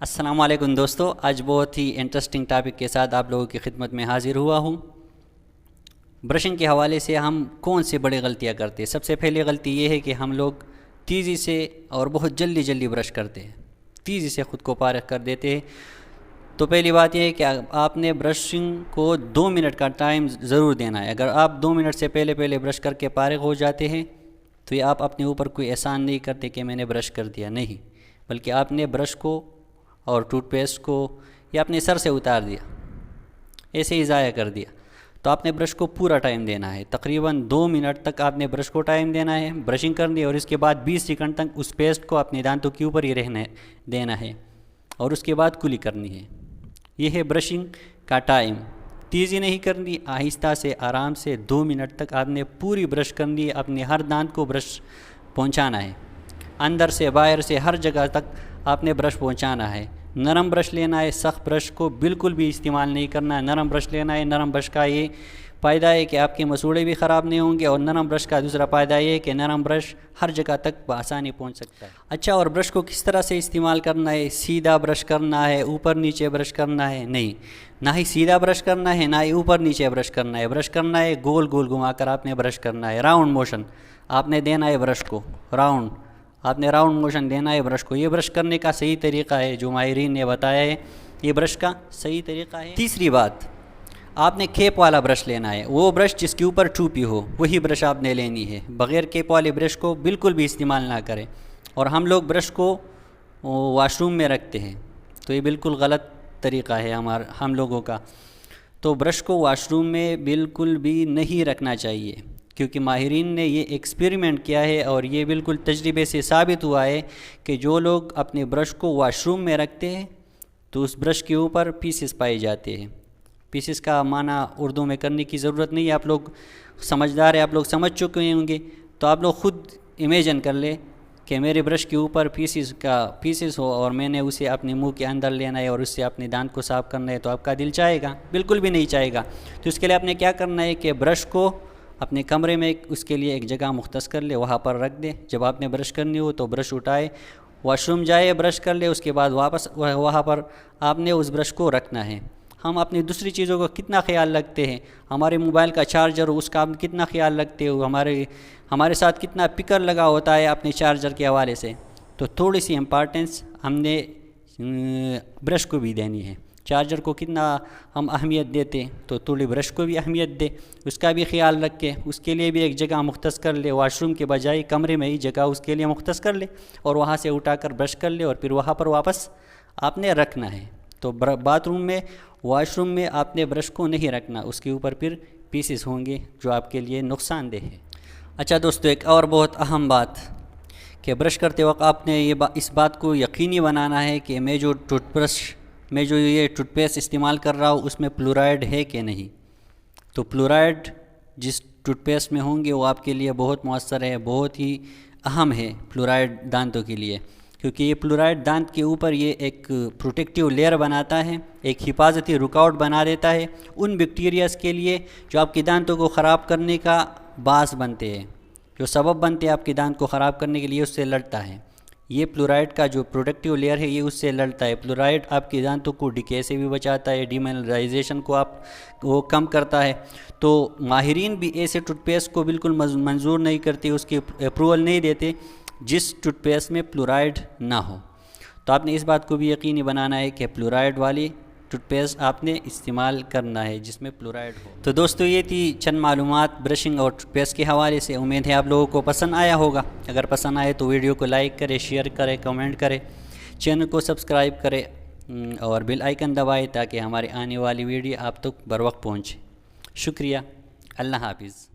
السلام علیکم دوستو، آج بہت ہی انٹرسٹنگ ٹاپک کے ساتھ آپ لوگوں کی خدمت میں حاضر ہوا ہوں۔ برشنگ کے حوالے سے ہم کون سی بڑی غلطیاں کرتے ہیں؟ سب سے پہلی غلطی یہ ہے کہ ہم لوگ تیزی سے اور بہت جلدی برش کرتے ہیں، تیزی سے خود کو فارغ کر دیتے ہیں۔ تو پہلی بات یہ ہے کہ آپ نے برشنگ کو 2 منٹ کا ٹائم ضرور دینا ہے۔ اگر آپ 2 منٹ سے پہلے برش کر کے فارغ ہو جاتے ہیں تو یہ آپ اپنے اوپر کوئی احسان نہیں کرتے کہ میں نے برش کر دیا، نہیں، بلکہ آپ نے برش کو اور ٹوتھ پیسٹ کو یا اپنے سر سے اتار دیا، ایسے ہی ضائع کر دیا۔ تو آپ نے برش کو پورا ٹائم دینا ہے، تقریباً 2 منٹ تک آپ نے برش کو ٹائم دینا ہے، برشنگ کرنی ہے، اور اس کے بعد 20 سیکنڈ تک اس پیسٹ کو اپنے دانتوں کے اوپر ہی دینا ہے، اور اس کے بعد کلی کرنی ہے۔ یہ ہے برشنگ کا ٹائم۔ تیزی نہیں کرنی، آہستہ سے آرام سے 2 منٹ تک آپ نے پوری برش کرنی ہے، اپنے ہر دانت کو برش پہنچانا ہے، اندر سے باہر سے ہر جگہ تک آپ نے برش پہنچانا ہے۔ نرم برش لینا ہے، سخت برش کو بالکل بھی استعمال نہیں کرنا ہے، نرم برش لینا ہے۔ نرم برش کا یہ فائدہ ہے کہ آپ کے مسوڑے بھی خراب نہیں ہوں گے، اور نرم برش کا دوسرا فائدہ یہ ہے کہ نرم برش ہر جگہ تک بآسانی پہنچ سکتا ہے۔ اچھا، اور برش کو کس طرح سے استعمال کرنا ہے؟ سیدھا برش کرنا ہے، اوپر نیچے برش کرنا ہے؟ نہیں، نہ ہی سیدھا برش کرنا ہے، نہ ہی اوپر نیچے برش کرنا ہے۔ برش کرنا ہے گول گھما کر آپ نے برش کرنا ہے، راؤنڈ موشن آپ نے دینا ہے برش کو، آپ نے راؤنڈ موشن دینا ہے برش کو۔ یہ برش کرنے کا صحیح طریقہ ہے جو ماہرین نے بتایا ہے، یہ برش کا صحیح طریقہ ہے۔ تیسری بات، آپ نے کیپ والا برش لینا ہے، وہ برش جس کے اوپر ٹوپی ہو وہی برش آپ نے لینی ہے۔ بغیر کیپ والے برش کو بالکل بھی استعمال نہ کریں۔ اور ہم لوگ برش کو واش روم میں رکھتے ہیں، تو یہ بالکل غلط طریقہ ہے ہم لوگوں کا۔ تو برش کو واش روم میں بالکل بھی نہیں رکھنا چاہیے، کیونکہ ماہرین نے یہ ایکسپیریمنٹ کیا ہے اور یہ بالکل تجربے سے ثابت ہوا ہے کہ جو لوگ اپنے برش کو واش روم میں رکھتے ہیں تو اس برش کے اوپر پیسز پائے جاتے ہیں۔ پیسز کا معنی اردو میں کرنے کی ضرورت نہیں ہے، آپ لوگ سمجھدار ہیں، آپ لوگ سمجھ چکے ہوں گے۔ تو آپ لوگ خود امیجن کر لیں کہ میرے برش کے اوپر پیسز ہو اور میں نے اسے اپنے منہ کے اندر لینا ہے اور اس سے اپنے دانت کو صاف کرنا ہے، تو آپ کا دل چاہے گا؟ بالکل بھی نہیں چاہے گا۔ تو اس کے لیے آپ نے کیا کرنا ہے کہ برش کو اپنے کمرے میں اس کے لیے ایک جگہ مختص کر لے، وہاں پر رکھ دے۔ جب آپ نے برش کرنی ہو تو برش اٹھائے، واش روم جائے، برش کر لے، اس کے بعد واپس وہاں پر آپ نے اس برش کو رکھنا ہے۔ ہم اپنی دوسری چیزوں کا کتنا خیال رکھتے ہیں، ہمارے موبائل کا چارجر اس کا کتنا خیال رکھتے ہو، ہمارے ساتھ کتنا پکر لگا ہوتا ہے اپنے چارجر کے حوالے سے۔ تو تھوڑی سی امپارٹنس ہم نے برش کو بھی دینی ہے۔ چارجر کو کتنا ہم اہمیت دیتے تو تھوڑی برش کو بھی اہمیت دے، اس کا بھی خیال رکھ کے اس کے لیے بھی ایک جگہ مختص کر لے، واش روم کے بجائے کمرے میں ہی جگہ اس کے لیے مختص کر لے، اور وہاں سے اٹھا کر برش کر لے، اور پھر وہاں پر واپس آپ نے رکھنا ہے۔ تو باتھ روم میں، واش روم میں آپ نے برش کو نہیں رکھنا، اس کے اوپر پھر پیسز ہوں گے جو آپ کے لیے نقصان دہ ہے۔ اچھا دوستو، ایک اور بہت اہم بات کہ برش کرتے وقت آپ نے اس بات کو یقینی بنانا ہے کہ میں جو یہ ٹوتھ پیسٹ استعمال کر رہا ہوں اس میں فلورائڈ ہے کہ نہیں۔ تو فلورائڈ جس ٹوتھ پیسٹ میں ہوں گے وہ آپ کے لیے بہت مؤثر ہے، بہت ہی اہم ہے فلورائڈ دانتوں کے لیے، کیونکہ یہ فلورائڈ دانت کے اوپر یہ ایک پروٹیکٹیو لیئر بناتا ہے، ایک حفاظتی رکاوٹ بنا دیتا ہے ان بیکٹیریاز کے لیے جو آپ کے دانتوں کو خراب کرنے کا باعث بنتے ہیں، جو سبب بنتے ہیں آپ کے دانت کو خراب کرنے کے لیے، اس سے لڑتا ہے۔ یہ فلورائڈ کا جو پروٹیکٹیو لیئر ہے یہ اس سے لڑتا ہے۔ فلورائڈ آپ کے دانتوں کو ڈیکے سے بھی بچاتا ہے، ڈیمینرلائزیشن کو وہ کم کرتا ہے۔ تو ماہرین بھی ایسے ٹوتھ پیسٹ کو بالکل منظور نہیں کرتے، اس کی اپروول نہیں دیتے جس ٹوتھ پیسٹ میں فلورائڈ نہ ہو۔ تو آپ نے اس بات کو بھی یقینی بنانا ہے کہ فلورائڈ والی ٹوتھ پیسٹ آپ نے استعمال کرنا ہے جس میں فلورائڈ ہو۔ تو دوستو، یہ تھی چند معلومات برشنگ اور ٹوتھ پیسٹ کے حوالے سے۔ امید ہے آپ لوگوں کو پسند آیا ہوگا۔ اگر پسند آئے تو ویڈیو کو لائک کرے، شیئر کرے، کمنٹ کرے، چینل کو سبسکرائب کرے اور بیل آئیکن دبائے تاکہ ہماری آنے والی ویڈیو آپ تک بر وقت پہنچے۔ شکریہ، اللہ حافظ۔